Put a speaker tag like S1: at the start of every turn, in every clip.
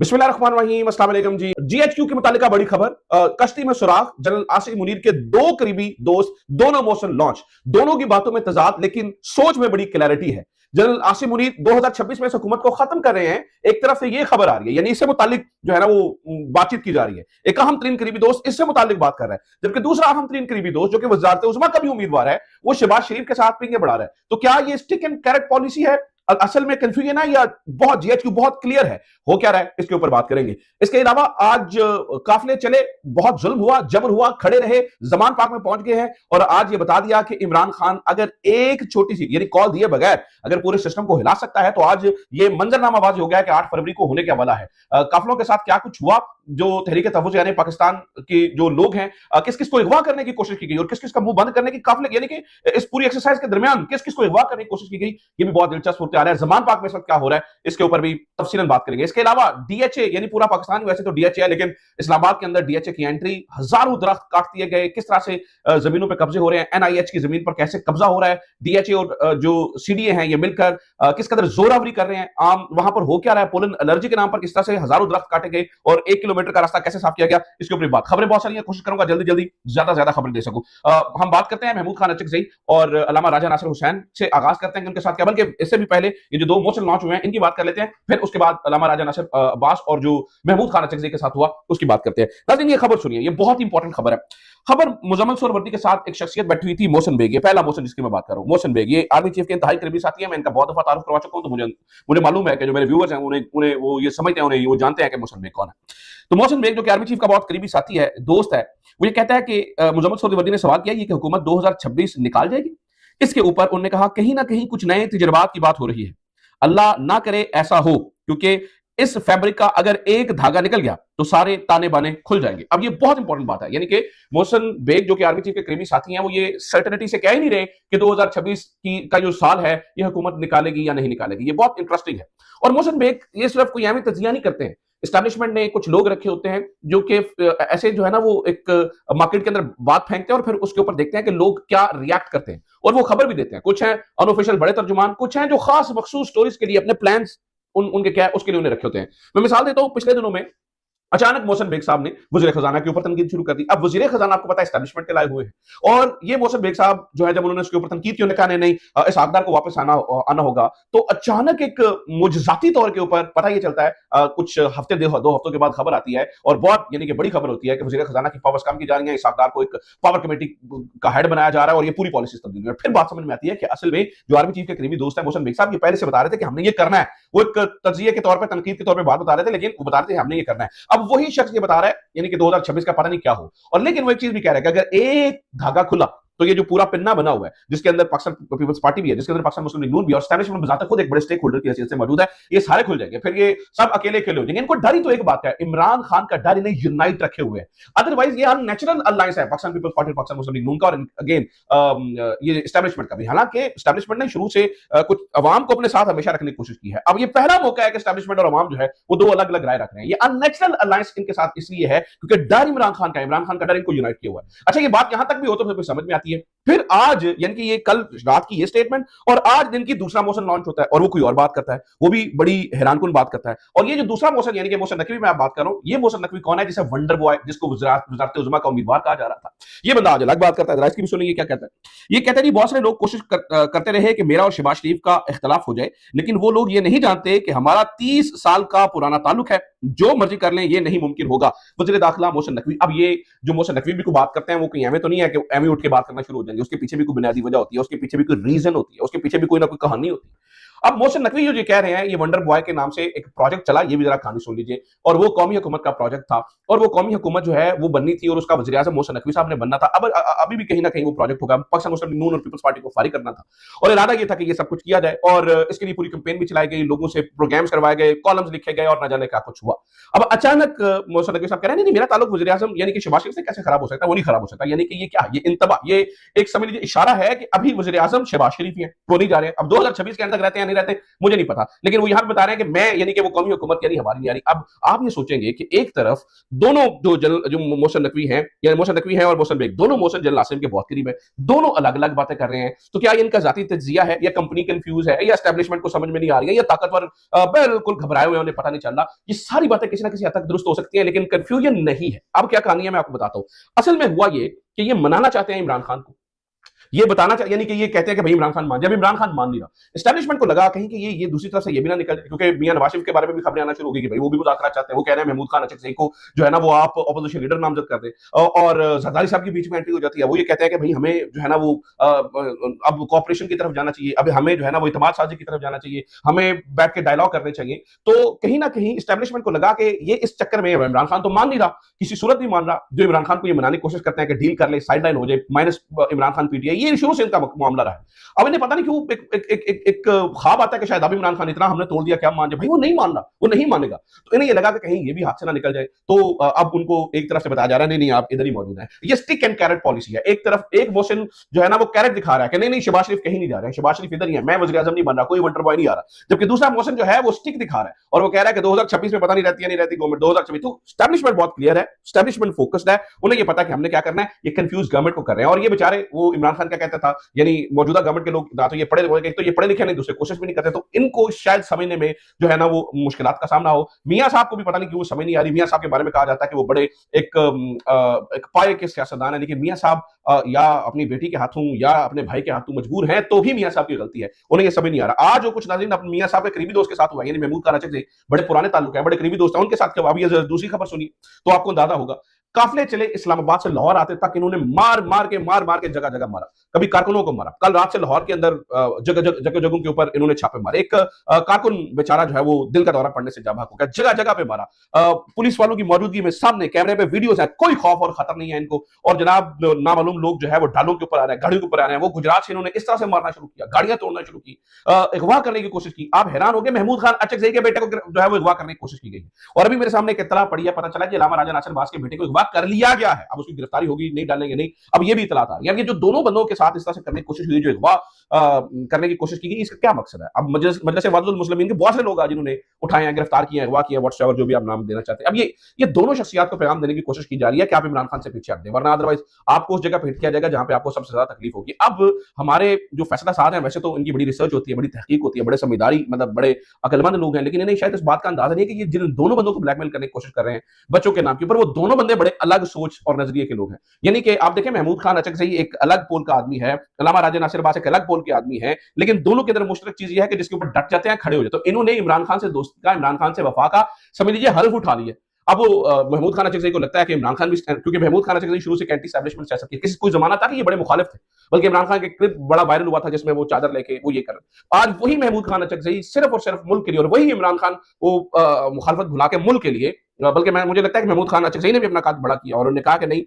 S1: बिस्मिल्लाहिर्रहमानिर्रहीम, अस्सलाम वालेकुम जी। जीएचक्यू के मुतालिका बड़ी खबर, कश्ती में सुराग, जनरल आसिफ मुनीर के दो करीबी दोस्त, दोनों मोशन लॉन्च, दोनों की बातों में तजाद लेकिन सोच में बड़ी क्लैरिटी है। जनरल आसिफ मुनीर 2026 में इस हुकूमत को खत्म कर रहे हैं। एक तरफ से ये खबर आ रही है, यानी इससे मुतालिक जो है ना वो बातचीत की जा रही है। एक अहम तरीन करीबी दोस्त इससे मुतालिक बात कर रहा है, जबकि दूसरा अहम तरीन करीबी दोस्त जो कि वज़ारत उज़्मा का भी उम्मीदवार है, वो शहबाज शरीफ के साथ पिंगे बढ़ा रहा है। तो क्या ये स्टिक एंड कैरेट पॉलिसी है, असल में कंफ्यूजन है, या बहुत जीएचक्यू बहुत क्लियर है हो क्या रहा है, इसके ऊपर बात करेंगे। इसके अलावा आज काफिले चले, बहुत जुल्म हुआ, जबर हुआ, खड़े रहे, जमान पाक में पहुंच गए हैं और आज ये बता दिया कि इमरान खान अगर एक छोटी सी यानी कॉल दिए बगैर अगर पूरे सिस्टम को हिला सकता है तो आज ये मंजरनामाबाजी हो गया कि 8 फरवरी को होने के वाला है। काफिलों के साथ क्या कुछ हुआ, जो तहरीक तहफ़्फ़ुज़ यानी पाकिस्तान के जो लोग हैं, किस किस को अगवा करने की कोशिश की गई और किस किस का मुंह बंद करने की काफिले यानी कि इस पूरी एक्सरसाइज के दरमियान किस किस को अगवा करने की कोशिश की गई, ये भी बहुत दिलचस्प होते आ रहा है। जमान पाक में इस वक्त क्या हो रहा है, इसके ऊपर भी तफसीलन बात करेंगे। इसके अलावा डीएचए यानी पूरा पाकिस्तान वैसे तो डीएचए है, लेकिन इस्लामाबाद के अंदर डीएचए की एंट्री, हजारों दरख्त काट दिए गए, किस तरह से जमीनों पर कब्जे हो रहे हैं, एनआईएच की जमीन पर कैसे कब्जा हो रहा है, डीएचए और जो सीडीए हैं ये मिलकर किस कदर जोरावरी कर रहे हैं, आम वहां पर हो क्या रहा है, पोलन एलर्जी के नाम पर किस तरह से हजारों दरख्त काटे गए और 1 किलोमीटर का रास्ता कैसे साफ किया गया, इसके ऊपर बात। खबरें बहुत सारी हैं, कोशिश करूंगा जल्दी जल्दी ज्यादा खबरें दे सकूं। हम बात करते हैं महमूद खान अचकज़ई और अल्लामा राजा नासिर हुसैन से आगाज करते हैं, उनके साथ क्या, बल्कि इससे भी पहले ये जो 2 मोशन लॉन्च हुए हैं इनकी बात कर लेते हैं, फिर उसके बाद अल्लामा राजा नासिर अब्बास और जो महमूद खान अचकज़ई के साथ हुआ उसकी बात करते हैं। नाज़रीन ये खबर सुनिए, ये बहुत इंपॉर्टेंट खबर है। खबर मुजम्मिल सोहरावर्दी के साथ एक शख्सियत बैठी हुई थी, मोहसिन बेग, ये पहला मोहसिन जिसकी मैं बात कर रहा हूं। मोहसिन बेग ये आर्मी चीफ के इंतहाई करीबी साथी हैं, मैं इनका बहुत दफा तारुफ करवा चुका हूं, तो मुझे मालूम है कि जो मेरे व्यूअर्स हैं उन्हें वो ये समझते हैं, उन्हें वो जानते हैं कि मोहसिन बेग कौन है। तो मोहसिन बेग जो कि आर्मी चीफ का बहुत करीबी साथी है, दोस्त है, वो ये कहता है कि मुजम्मिल सोहरावर्दी ने सवाल किया कि हुकूमत 2026 निकाल जाएगी। इसके ऊपर उन्होंने कहा कहीं ना कहीं कुछ नए तजर्बात की बात हो रही है, अल्लाह ना करे ऐसा हो, क्योंकि इस फैब्रिक का अगर एक धागा निकल गया तो सारे ताने बाने खुल जाएंगे। अब ये बहुत इंपॉर्टेंट बात है, यानी कि मोहसिन बेग जो कि आर्मी चीफ के करीबी साथी हैं, वो ये सर्टेनिटी से कह ही नहीं रहे कि 2026 का जो साल है ये हुकूमत निकालेगी या नहीं निकालेगी। ये बहुत इंटरेस्टिंग है। और मोहसिन बेग ये सिर्फ कोई अहमी तजिया नहीं करते हैं, एस्टैब्लिशमेंट ने कुछ लोग रखे होते हैं जो कि ऐसे जो है ना वो एक मार्केट के अंदर बात फेंकते हैं और फिर उसके ऊपर देखते हैं कि लोग क्या रिएक्ट करते हैं और वो खबर भी देते हैं। कुछ हैं अनऑफिशियल बड़े तर्जुमान, कुछ हैं जो खास मखसूस स्टोरीज के लिए अपने प्लान्स उनके क्या है उसके लिए उन्हें रखे होते हैं। मैं मिसाल देता हूं, पिछले दिनों में अचानक मोहसिन बेग साहब ने वज़ीर खजाना के ऊपर तनकीद शुरू कर दी। अब वज़ीर खजाना आपको पता है एस्टैब्लिशमेंट के लाए हुए हैं और ये मोहसिन बेग साहब जो है जब उन्होंने उसके ऊपर तनकीद की, उन्होंने कहा नहीं इस हकदार को वापस आना होगा, तो अचानक एक मुजज़ाती तौर के ऊपर पता ये चलता है कुछ हफ्ते 2 हफ्तों के बाद खबर आती है और बहुत यानी कि बड़ी खबर होती है कि वज़ीर खजाना की पावर्स कम की जा रही है, इस हकदार को एक पावर कमेटी का हेड बनाया जा रहा है और ये पूरी पॉलिसी तब्दील हुई है। फिर बात समझ में आती है कि असल में जो आर्मी चीफ के करीबी दोस्त है मोहसिन बेग साहब, ये पहले से बता रहे थे कि हमने ये करना है, वो एक तजिए के तौर पर तनकीद के तौर पर बात बता रहे थे, लेकिन वो बता रहे थे हमने ये करना है। अब वही शख्स ये बता रहा है यानी कि 2026 का पता नहीं क्या हो, और लेकिन वो एक चीज भी कह रहा है कि अगर एक धागा खुला तो ये जो पूरा पिन्ना बना हुआ है जिसके अंदर पाकिस्तान पीपल्स पार्टी भी है, जिसके अंदर पाकिस्तान मुस्लिम लीग नून भी और एस्टैब्लिशमेंट बजाते खुद एक बड़े स्टेक होल्डर की हैसियत से मौजूद है, ये सारे खुल जाएंगे, फिर ये सब अकेले हो जाएंगे। इनको डर ही तो एक बात है, इमरान खान का डर इन्हें यूनाइट रखे हुए है, अदरवाइज ये अननेचुरल अलायंस है पाकिस्तान पीपल्स पार्टी, पाकिस्तान मुस्लिम लीग नून का और अगेन ये एस्टैब्लिशमेंट का भी। हालांकि एस्टैब्लिशमेंट ने शुरू से कुछ अवाम को अपने साथ हमेशा रखने की कोशिश की है, अब ये पहला मौका है कि एस्टैब्लिशमेंट और अवाम जो है वो 2 अलग अलग राय रख रहे हैं। ये अननेचुरल अलायंस इनके साथ इसलिए है क्योंकि डर इमरान खान का डर इनको यूनाइट किया हुआ है। अच्छा, ये बात यहां तक भी हो तो फिर समझ में आती है। फिर आज यानी कि ये कल रात की ये स्टेटमेंट और आज दिन की दूसरा मोशन लॉन्च होता है और वो कोई और बात करता है, वो भी बड़ी हैरानकुन बात करता है। और ये जो दूसरा मोशन यानी कि मोशन नकवी मैं बात कर रहा हूं, ये मोशन नकवी कौन है? जिसे वंडर बॉय, जिसको वज़ारत उज़्मा का उम्मीदवार कहा जा रहा था, ये बंदा आज अलग बात करता है। जरा इसकी भी सुनिए क्या कहता है। ये कहता है कि बहुत सारे लोग कोशिश करते रहे कि मेरा और शहबाज शरीफ का इख्तलाफ हो जाए, लेकिन वो लोग ये नहीं जानते कि हमारा 30 साल का पुराना ताल्लुक है, जो मर्जी कर लें ये नहीं मुमकिन होगा। वज़ीर दाखिला मोशन नकवी। अब ये जो मोशन नकवी भी को बात करते हैं वो कहीं एवं तो नहीं है कि एवं उठ के बात करना शुरू हो जाएंगे, उसके पीछे भी कोई बुनियादी वजह होती है, उसके पीछे भी कोई रीजन होती है, उसके पीछे भी कोई ना कोई कहानी होती है। अब मोशन नकवी जो ये कह रहे हैं, ये वंडर बॉय के नाम से एक प्रोजेक्ट चला, ये भी जरा कहानी सुन लीजिए। और वो कौमी हुकूमत का प्रोजेक्ट था और वो कौमी हुकूमत जो है वो बननी थी और उसका वज़ीर आज़म मोशन नकवी साहब ने बनना था। अब अभी भी कहीं ना कहीं वो प्रोजेक्ट होगा, पाकिस्तान मुस्लिम लीग नून और पीपल्स पार्टी को फारिग करना था और इरादा ये था कि ये सब कुछ किया जाए और इसके लिए पूरी कैंपेन भी चलाई गई, लोगों से प्रोग्राम्स करवाए गए, कॉलम्स लिखे गए और न जाने क्या कुछ हुआ। अब अचानक मोशन नकवी साहब कह रहे हैं नहीं मेरा ताल्लुक वज़ीर आज़म यानी कि शहबाज शरीफ से कैसे खराब हो सकता है, वो नहीं खराब हो सकता, यानी कि ये क्या, ये इंतबा, ये एक समझ लीजिए इशारा है कि अभी वज़ीर आज़म शहबाज शरीफ ही हैं, वो नहीं जा रहे हैं। अब 2026 के अंत तक रहते हैं नहीं रहते, मुझे नहीं पता, लेकिन वो यहां बता रहे हैं कि मैं यानी कि वो कौमी हुकूमत यानी हमारी नहीं आ रही। अब आप ये सोचेंगे कि एक तरफ दोनों जो मोहसिन नकवी हैं या मोहसिन नकवी हैं और मोहसिन बेग, दोनों मोहसिन जनरल आसिम के बहुत करीब है, दोनों अलग अलग बातें कर रहे हैं, तो क्या इनका जाती तज्जिया है या कंपनी कंफ्यूज है या एस्टेब्लिशमेंट को समझ में नहीं आ रही है या ताकतवर बिल्कुल घबराए हुए, उन्हें पता नहीं चल रहा, ये सारी बातें किसी ना किसी हद तक दुरुस्त हो सकती है, लेकिन कंफ्यूजन नहीं है। अब क्या कहानी है मैं आपको बताता हूं। असल में हुआ ये कि ये मनाना चाहते हैं इमरान खान को, ये बताना चाहिए, यानी कि ये कहते हैं कि भाई इमरान खान मान, जब इमरान खान मान नहीं रहा, एस्टैब्लिशमेंट को लगा कहीं कि ये दूसरी तरफ से ये भी ना निकल, क्योंकि मियां नवाज शरीफ के बारे में भी खबरें आना शुरू हो गई कि भाई वो भी मुज़ाकरा चाहते हैं, वो कह रहे हैं महमूद खान अचकज़ई को जो है ना वो आप ऑपोजिशन लीडर नामजद कर दें, और जरदारी साहब के बीच में एंट्री हो जाती है, वो ये कहते हैं कि भाई हमें जो है ना वो अब कॉपरेशन की तरफ जाना चाहिए, अब हमें जो है ना वो इत्तेमाद साजी की तरफ जाना चाहिए, हमें बैठ के डायलॉग करने चाहिए। तो कहीं ना कहीं एस्टैब्लिशमेंट को लगा कि ये इस चक्कर में इमरान खान तो मान नहीं रहा, किसी सूरत नहीं मान रहा, जो इमरान खान को ये मनाने की कोशिश करते हैं कि डील कर ले, साइड लाइन हो जाए, माइनस इमरान खान पीटीआई, ये शुरू से इनका मामला रहा है। अब इन्हें पता नहीं क्यों एक ख्वाब आता है कि शायद अब इमरान खान इतना हमने तोड़ दिया क्या मान जाए, भाई वो नहीं मान रहा, वो नहीं मानेगा, तो इन्हें ये लगा कि कहीं ये भी हाथ से ना निकल जाए, तो अब उनको एक तरफ से बताया जा रहा है नहीं नहीं आप इधर ही मौजूद हैं। ये स्टिक एंड कैरेट पॉलिसी है, एक तरफ एक मोहसिन जो है ना वो कैरेट दिखा रहा है कि नहीं नहीं शहबाज शरीफ कहीं नहीं जा रहे हैं, शहबाज शरीफ इधर ही है, मैं वज़ीर आज़म नहीं बन रहा, कोई वंडर बॉय नहीं आ रहा, जबकि दूसरा मोहसिन जो है वो स्टिक दिखा रहा है और वो कह रहा है कि 2026 में पता नहीं रहती है नहीं रहती गवर्नमेंट 2026। तो एस्टैब्लिशमेंट बहुत क्लियर है, एस्टैब्लिशमेंट फोकस्ड है, उन्हें ये पता कि हमने क्या करना है, ये कंफ्यूज गवर्नमेंट को कर रहे हैं। और ये बेचारे वो इमरान खान क्या कहता था, यानी मौजूदा गवर्नमेंट के लोग ना तो ये पढ़े तो ये पढ़े लिखे नहीं, दूसरे कोशिश भी नहीं करते, तो इनको शायद समझने में जो है ना वो मुश्किलात का सामना हो। मियां साहब को भी पता नहीं क्यों समझ नहीं आ रही, मियां साहब के बारे में कहा जाता है कि वो बड़े एक पाए के सियासतदान है, लेकिन मियां साहब या अपनी बेटी के हाथों या अपने भाई के हाथों मजबूर हैं तो भी मियां साहब की गलती है, उन्हें ये समझ नहीं आ रहा। आज जो कुछ नाज़रीन अपने मियां साहब के करीबी दोस्त के साथ हुआ, यानी महमूद खान अचकज़ई, बड़े पुराने ताल्लुक है, बड़े करीबी दोस्त हैं, उनके साथ क्या, अभी दूसरी खबर सुनी तो आपको अंदाजा होगा। काफिले चले इस्लामाबाद से लाहौर आते तक इन्होंने मार मार के जगह जगह मारा, कभी कारकुनों को मारा। कल रात से लाहौर के अंदर जगह जगहों के ऊपर इन्होंने छापे मारे। एक कारकुन बेचारा जो है वो दिल का दौरा पड़ने से जाबाक हो गया, जगह जगह पे मारा। पुलिस वालों की मौजूदगी में सामने कैमरे पे वीडियोस है, कोई खौफ और खतर नहीं है इनको। और जनाब नामालूम लोग जो है वो ढालों के ऊपर आ रहे हैं, गाड़ियों के ऊपर आ रहे हैं। वो गुजरात से इन्होंने इस तरह से मारना शुरू किया, गाड़ियां तोड़ना शुरू की, अगवा करने की कोशिश की। आप हैरान हो गए, महमूद खान अचकज़ई के बेटे को जो है वो अगवा करने की कोशिश की गई। और अभी मेरे सामने एक इत्तला पड़ी है, पता चला कि अल्लामा राजा नासिर अब्बास के बेटे को अगवा कर लिया गया है। अब उसकी गिरफ्तारी होगी नहीं, डालेंगे नहीं, अब ये भी इत्तलात आ रही है। अब ये जो दोनों बंदों के साथ इस तरह से करने की कोशिश हुई, जो अगवा करने की कोशिश की गई, इसका क्या मकसद है? अब मजलिस वादुल मुस्लिमीन के बहुत से लोग आज जिन्होंने उठाए हैं, गिरफ्तार किए हैं, अगवा किया, व्हाट्सएवर जो भी आप नाम देना चाहते हैं। अब ये दोनों शख्सियत को पैगाम देने की कोशिश की जा रही है कि आप इमरान खान से पीछे हट दें, वरना अदरवाइज आपको उस जगह पे हिट किया जाएगा जहां पे आपको सबसे ज्यादा तकलीफ होगी। अब हमारे जो फैसला साज हैं, वैसे तो इनकी बड़ी रिसर्च होती है, बड़ी तहकीक होती है, बड़े समझदारी मतलब बड़े अकलमंद लोग हैं, लेकिन इन्हें शायद इस बात का अंदाजा नहीं है कि ये जिन दोनों बंदों को ब्लैकमेल करने की कोशिश कर रहे हैं बच्चों के नाम के ऊपर, वो दोनों बंदे बड़े अलग सोच और नजरिए के लोग हैं। यानी कि आप देखें, महमूद खान अचकज़ई एक अलग पोल का आदमी है, अल्लामा राजा नासिर अब्बास एक अलग पोल के आदमी है, लेकिन दोनों के अंदर मुश्तरक चीज यह है कि जिसके ऊपर डट जाते हैं, खड़े हो जाते हैं। तो इन्होंने इमरान खान से दोस्ती का, इमरान खान से वफा का समझ लीजिए हल्फ उठा लिया। अब वो महमूद खान अचकज़ई को लगता है कि इमरान खान भी, क्योंकि महमूद खान अचकज़ई शुरू से एंटी एस्टैब्लिशमेंट सियासत की, किसी कोई जमाना था कि ये बड़े मुखालिफ थे, बल्कि इमरान खान के क्लिप बड़ा वायरल हुआ था जिसमें वो चादर लेके वो ये कर रहे। आज वही महमूद खान अचकज़ई सिर्फ और सिर्फ मुल्क के लिए, और वही इमरान खान वो मुखालफत भुला के मुल्क के लिए, बल्कि मुझे लगता है कि महमूद खान अचकज़ई ने भी अपना काद बड़ा किया और उन्होंने कहा कि नहीं,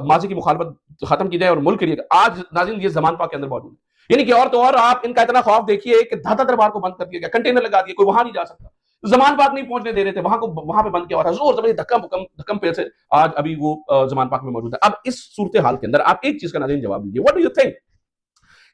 S1: माजी की मुखालफत खत्म की जाए और मुल्क के लिए। आज नाज़रीन ये ज़मान पाक के अंदर मौजूद है, यानी कि और तो और आप इनका इतना खौफ देखिए कि दाता दरबार को बंद कर दिया गया, कंटेनर लगा दिए, कोई वहां नहीं जा सकता, जमान पाक नहीं पहुंचने दे रहे थे, वहां पे बंद किया हुआ था, जोर जबरदस्ती धक्कम पेड़ से आज अभी वो जमान पाक में मौजूद है। अब इस सूरत हाल के अंदर आप एक चीज का नाज़रीन जवाब दीजिए, व्हाट डू यू थिंक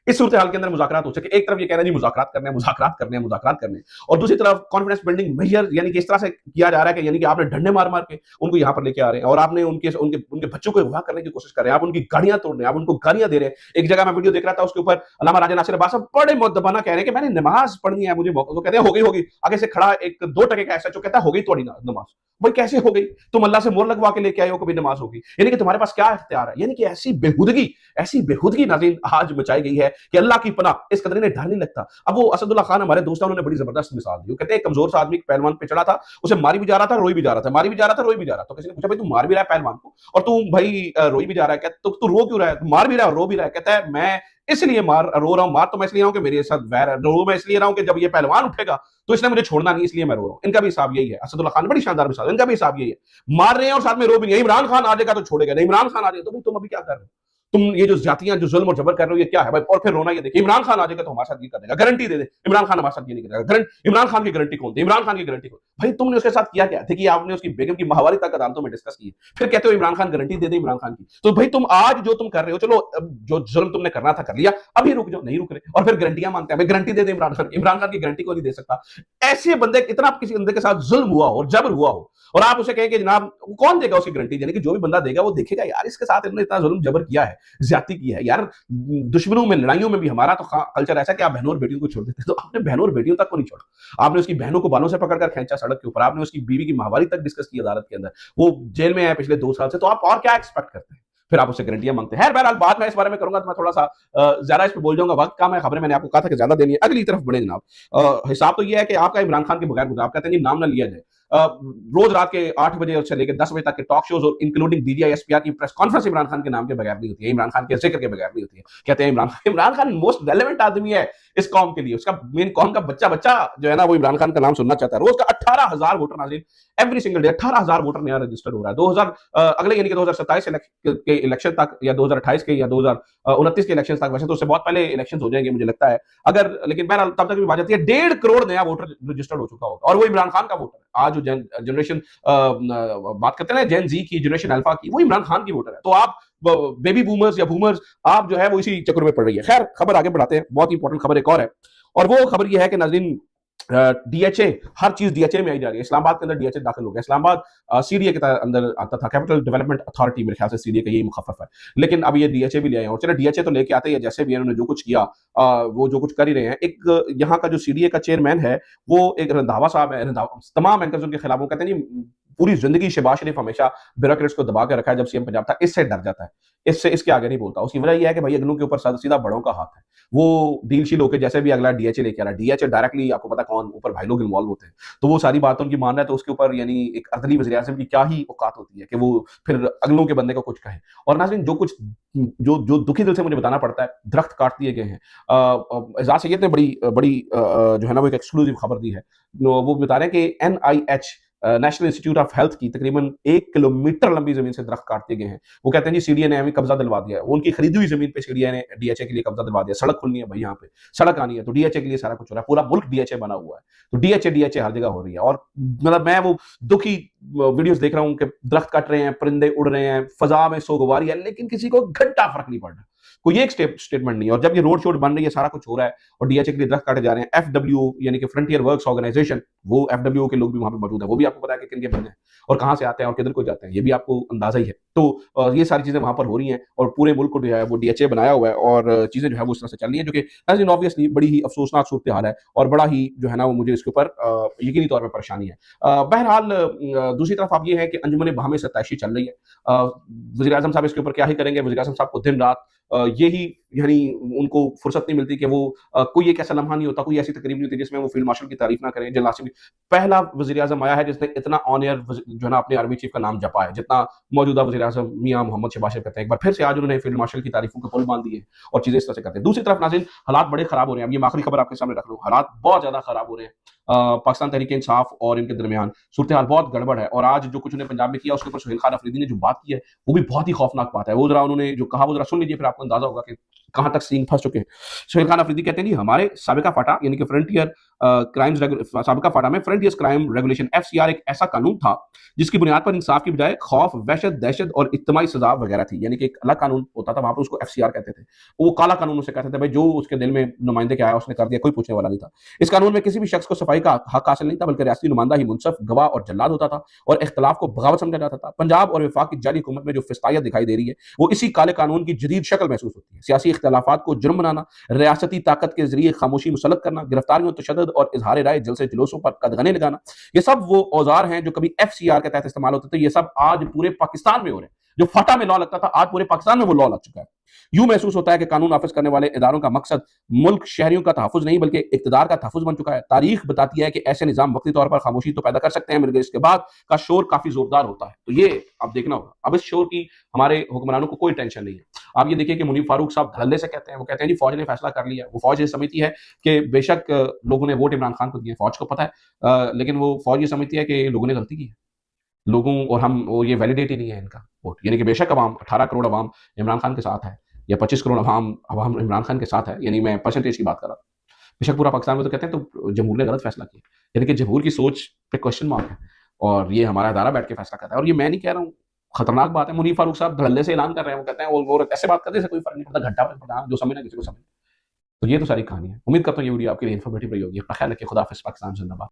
S1: इस सूरत हाल के अंदर मुज़ाकरात हो सके? एक तरफ ये कह रहे हैं जी मुज़ाकरात करने हैं, और दूसरी तरफ कॉन्फिडेंस बिल्डिंग मेजर यानी कि इस तरह से किया जा रहा है कि यानी कि आपने डंडे मार मार के उनको यहां पर लेके आ रहे हैं और आपने उनके बच्चों को अगवा करने की कोशिश कर रहे हैं, आप उनकी गाड़ियां तोड़ रहे हैं, आप उनको गालियां दे रहे हैं। एक जगह मैं वीडियो देख रहा था, उसके ऊपर अल्लामा राजा नासिर अब्बास बड़े मुद्दबाना कह रहे हैं कि मैंने नमाज पढ़नी है, मुझे तो कहते हैं होगी। आगे से खड़ा एक 2 टके का एसएचओ कहता है हो गई थोड़ी नमाज। भाई कैसे हो गई? तुम अल्लाह से मोहर लगवा के लेके आए हो, कभी नमाज होगी? यानी कि तुम्हारे पास क्या इख्तियार है? यानी कि ऐसी बेहुदगी नाज़रीन आज मचाई गई है कि अल्लाह की पनाह, इस कदर इन्हें डर नहीं लगता। अब वो असदुल्ला खान हमारे दोस्त, उन्होंने बड़ी जबरदस्त मिसाल दी। कहते हैं कमजोर सा आदमी पहलवान पे चढ़ा था, उसे मारी भी जा रहा था, रोई भी जा रहा था, मारी भी जा रहा था, रोई भी जा रहा था। तो किसी ने पूछा भाई तू मार भी रहा है पहलवान को और तू भाई रोई भी जा रहा है, क्या तो तू रो क्यों रहा है? मार भी रहा है और रो भी रहा है। कहता है मैं इसलिए रो रहा हूं, मार तो मैं इसलिए रहा हूं कि मेरे साथ वैर है, रो मैं इसलिए रहा हूं कि जब ये पहलवान उठेगा तो इसने मुझे छोड़ना नहीं, इसलिए मैं रो रहा हूं। इनका भी हिसाब यही है। असदुल्ला खान बड़ी शानदार मिसाल, इनका भी हिसाब यही है, मार रहे हैं और साथ में रो भी नहीं। इमरान खान आ जाएगा तो छोड़ेगा नहीं, इमरान खान आ जाएगा तो तुम अभी क्या कर रहे हो? तुम ये जो जातियां जो जुल्म और जबर कर रहे हो ये क्या है भाई? और फिर रोना ये देखिए, इमरान खान आ जाएगा तो हमारे साथ ये कर देगा, गारंटी दे दे, इमरान खान हमारे साथ ये नहीं करेगा। इमरान खान की गारंटी कौन थी? इमरान खान की गारंटी कौन? भाई तुमने उसके साथ किया क्या? देखिए आपने उसकी बेगम की माहवारी तक अदालतों में डिस्कस की है, फिर कहते हो इमरान खान गारंटी दे दे इमरान खान की। तो भाई तुम आज जो तुम कर रहे हो, चलो अब जो जुल्म तुमने करना था कर लिया, अभी रुक जाओ, नहीं रुक रहे और फिर गारंटियां मांगते हैं, भाई गारंटी दे दे इमरान खान की गारंटी को नहीं दे सकता। ऐसे बंदे, इतना किसी बंदे के साथ जुल्म हुआ हो और जबर हुआ हो और आप उसे कहें कि जनाब कौन देगा उसकी गारंटी? यानी कि जो भी बंदा देगा वो देखेगा यार इसके साथ इन्होंने इतना जुल्म जबर किया है, ज्यादती की है यार। दुश्मनों में, लड़ाइयों में भी हमारा तो कल्चर ऐसा है कि आप बहनों और बेटियों को छोड़ देते, तो आपने बहनों और बेटियों तक को नहीं छोड़ा, आपने उसकी बहनों को बालों से पकड़कर खींचा सड़क के ऊपर, आपने उसकी बीवी की माहवारी तक डिस्कस की अदालत के अंदर, वो जेल में है पिछले 2 साल से, तो आप और क्या एक्सपेक्ट करते हैं? फिर आप उससे गारंटियां मांगते हैं। बहरहाल बात मैं इस बारे में करूंगा तो मैं थोड़ा सा ज्यादा इस पर बोल जाऊंगा, वक्त कम है, खबरें मैंने आपको कहा था कि ज्यादा देनी है। अगली तरफ बढ़े जनाब, हिसाब तो यह है कि आपका इमरान खान के बगैर गुजरा, आप कहते हैं नाम ना लिया जाए। रोज रात के 8 बजे से लेकर 10 बजे तक के टॉक शोज और इंक्लूडिंग डीजीआई एसपीआर की प्रेस कॉन्फ्रेंस इमरान खान के नाम के बगैर नहीं होती है, इमरान खान के जिक्र के बगैर नहीं होती है। कहते हैं इमरान खान मोस्ट रेलेवेंट आदमी है इस कौम के लिए, उसका मेन कौम का बच्चा बच्चा जो है ना वो इमरान खान का नाम सुनना चाहता है। रोज का 18,000 वोटर, नाज़रीन एवरी सिंगल डे 18,000 वोटर नया रजिस्टर हो रहा है। 2000 अगले यानी कि 2027 के इलेक्शन तक या 2028 के या 2029 के इलेक्शन तक, वैसे तो उससे बहुत पहले इलेक्शन हो जाएंगे मुझे लगता है, अगर, लेकिन बहरहाल तब तक भी बात जाती है 1.5 करोड़ नया वोटर रजिस्टर्ड हो चुका होगा और वो इमरान खान का वोटर है। आज जो जनरेशन बात करते हैं ना जेन जी की, जनरेशन अल्फा की, वो इमरान खान की वोटर है। तो आप बेबी बूमर्स या बूमर्स, आप जो है वो इसी चक्कर में पड़ रही है। खैर खबर आगे बढ़ाते हैं, बहुत इंपॉर्टेंट खबर एक और है, और वो खबर ये है कि नाज़रीन डीएचए, हर चीज डीएचए में आई जा रही है। इस्लामाबाद के अंदर डीएचए दाखिल हो गया। इस्लामाबाद सीडीए के अंदर आता था, कैपिटल डेवलपमेंट अथॉरिटी, मेरे ख्याल से सीडीए का यही मुखफ़फ़ है, लेकिन अब ये डीएचए भी ले आए हैं। और चलो डीएचए तो लेके आते हैं, जैसे भी उन्होंने जो कुछ किया वो जो कुछ कर ही रहे हैं। एक यहाँ का जो सीडीए का चेयरमैन है वो एक रंधावा साहब है, तमाम एंकर्स उनके खिलाफ, वो कहते हैं जी पूरी जिंदगी शहबाज शरीफ हमेशा ब्यूरोक्रेट्स को दबा के रखा है, जब सीएम पंजाब था इससे डर जाता है, इससे इसके आगे नहीं बोलता। उसकी वजह यह है कि भाई अगलों के ऊपर सीधा बड़ों का हाथ है, वो डील शील होकर जैसे भी अगला डीएचए लेके आ रहा है, डीएचए डायरेक्टली आपको पता कौन ऊपर भाई लोग इन्वॉल्व होते हैं, तो वो सारी बातों की मान रहा है, तो उसके ऊपर यानी एक अर्दली वज़ीर आज़म की क्या ही औकात होती है कि वो फिर अगलों के बंदे को कुछ कहे। और नाज़रीन जो कुछ जो जो दुखी दिल से मुझे बताना पड़ता है, दरख्त काट दिए गए हैं। एजाज सैयद ने बड़ी बड़ी जो है ना वो एक एक्सक्लूसिव खबर दी है, वो बता रहे हैं कि NIH national institute of health की तकरीबन 1 किलोमीटर लंबी जमीन से दरख्त काट दिए गए हैं। वो कहते हैं जी सीडीए ने हमें कब्जा दिलवा दिया है, उनकी खरीदी हुई जमीन पे सीडीए ने डीएचए के लिए कब्जा दिलवा दिया। सड़क खुलनी है भाई, यहाँ पे सड़क आनी है तो डीएचए के लिए सारा कुछ हो रहा है, पूरा मुल्क डीएचए बना हुआ है, तो डीएचए हर जगह हो रही है। और मतलब मैं वो दुखी वीडियोस देख रहा हूँ कि दरख्त कट रहे हैं, परिंदे उड़ रहे हैं, फजा में सोगवारी है, लेकिन किसी को घंटा फर्क नहीं पड़ रहा, कोई एक स्टेटमेंट नहीं है। और जब ये रोड शोड बन रही है, सारा कुछ हो रहा है और डीएचए के लिए दरख्त काटे जा रहे हैं, एफडब्ल्यू यानी कि फ्रंटियर वर्क्स ऑर्गेनाइजेशन, वो एफडब्ल्यू के लोग भी वहां पे मौजूद है, वो भी आपको पता है कि किन के बंदे हैं और कहां से आते हैं और किधर को जाते हैं, ये भी आपको अंदाजा ही है। तो ये सारी चीजें वहां पर हो रही हैं और पूरे मुल्क को जो है वो डीएचए बनाया हुआ है और चीजें जो है वो इस तरह से चल रही है, जो कि ऑब्वियसली बड़ी ही अफसोसनाक सूरत हाल है और बड़ा ही जो है ना वो मुझे इसके ऊपर यकीनी तौर पर परेशानी है। बहरहाल दूसरी तरफ आप ये है कि अंजुमन बाहमे सताइशी चल रही है, वज़ीर आज़म साहब इसके ऊपर क्या ही करेंगे। वज़ीर आज़म साहब को दिन रात यही यानी उनको फुर्सत नहीं मिलती कि वो कोई एक ऐसा लम्हा नहीं होता, कोई ऐसी तकरीब नहीं होती जिसमें वो फील्ड मार्शल की तारीफ ना करें। जनरल आसिफ पहला वज़ीर आज़म आया है जिसने इतना ऑन एयर जो है ना अपने आर्मी चीफ का नाम जपा है, जितना मौजूदा वज़ीर आज़म मियां मोहम्मद शहबाज शरीफ करते हैं। एक बार फिर से आज उन्होंने फील्ड मार्शल की तारीफों के पुल बांध दिए और चीजें इस तरह से करते हैं। दूसरी तरफ नाज़रीन हालात बड़े खराब हो रहे हैं। अब ये आखिरी खबर आपके सामने रख लूं, हालात बहुत ज्यादा खराब हो रहे हैं। पाकिस्तान तहरीक इंसाफ और इनके दरमियान सूरत हाल बहुत गड़बड़ है और आज जो कुछ उन्हें पंजाब में किया उसके ऊपर सुहेल खान अफरीदी ने जो बात की है वो भी बहुत ही खौफनाक बात है। वो जरा उन्होंने जो कहा वो जरा सुन लीजिए, फिर आपको अंदाजा होगा कि कहां तक सींग फंस चुके हैं। सुहेल खान अफरीदी कहते हैं जी हमारे साबिका फाटा यानी कि फ्रंटियर क्राइम्स साबिका फाटा में फ्रंटियर क्राइम रेगुलेशन एफसीआर एक ऐसा कानून था जिसकी बुनियाद पर इंसाफ की बजाय खौफ, वहशत, दहशत और इज्तिमाई सजा वगैरह थी। यानी कि एक अलग कानून होता था, वहां पर उसको एफसीआर कहते थे, वो काला कानून उसे कहते थे, भाई जो उसके दिल में नुमाइंदे के आया उसने कर दिया, कोई पूछने वाला नहीं था। इस कानून में किसी भी शख्स को सफाई का हक हासिल नहीं था, बल्कि रियासती नुमाइंदा ही मुनसफ, गवाह और जल्लाद होता था और इख्तलाफ को बगावत समझा जाता था। पंजाब और वफाक की जारी हुकूमत में जो फिस्तायत दिखाई दे रही है वो इसी काले कानून की जदीद शक्ल महसूस होती है। सियासी इख्तलाफात को जुर्म बनाना, रियासती ताकत के जरिए खामोशी मुसलत करना, गिरफ्तारियों, तशद्दुद और इजहार राय, जलसे जुलूसों पर कदगने लगाना, ये सब वो औजार हैं जो कभी एफसीआर के तहत इस्तेमाल होते थे। ये सब आज पूरे पाकिस्तान में हो रहे हैं। जो फाटा में लॉ लगता था आज पूरे पाकिस्तान में वो लॉ लग चुका है। यूं महसूस होता है कि कानून नाफिज करने वाले इदारों का मकसद मुल्क शहरियों का तहफ़्फ़ुज़ नहीं बल्कि इक़्तिदार का तहफ़्फ़ुज़ बन चुका है। तारीख बताती है कि ऐसे निज़ाम वक्ती तौर पर खामोशी तो पैदा कर सकते हैं, मगर इसके बाद का शोर काफी जोरदार होता है। तो ये अब देखना होगा। अब इस शोर की हमारे हुक्मरानों को कोई टेंशन नहीं है। आप ये देखिए कि मुनीर फारूक साहब धड़ल्ले से कहते हैं, वो कहते हैं जी फौज ने फैसला कर लिया। वो फौज ये समझती है कि बेशक लोगों ने वोट इमरान खान को दिए, फौज को पता है, लेकिन वो फौज ये समझती है कि लोगों ने गलती की है। लोगों और हम वो ये वैलिडेट ही नहीं है इनका वोट, यानी कि बेशक अवाम 18 करोड़ अवाम इमरान खान के साथ है या 25 करोड़ अवाम अवाम इमरान खान के साथ है, यानी मैं परसेंटेज की बात कर रहा हूँ। बेशक पूरा पाकिस्तान में तो कहते हैं तो जमहूर ने गलत फैसला किया, यानी कि जमहूर की सोच पे क्वेश्चन मार्क है और ये हमारा अदारा बैठ के फैसला करता है। और ये मैं नहीं कह रहा हूँ, खतरनाक बात है। मुनीर फारूक साहब धड़ल्ले से ऐलान कर रहे हैं, वो कहते हैं वो ऐसे बात करने से कोई फर्क नहीं पड़ता, घंटा पड़ता, जो समझना किसी को समझ। तो ये तो सारी कहानी है। उम्मीद करता हूँ ये वीडियो आपके लिए इन्फॉर्मेटिव रही होगी। अपना ख्याल रखिए। खुदा हाफिज़। पाकिस्तान जिंदाबाद।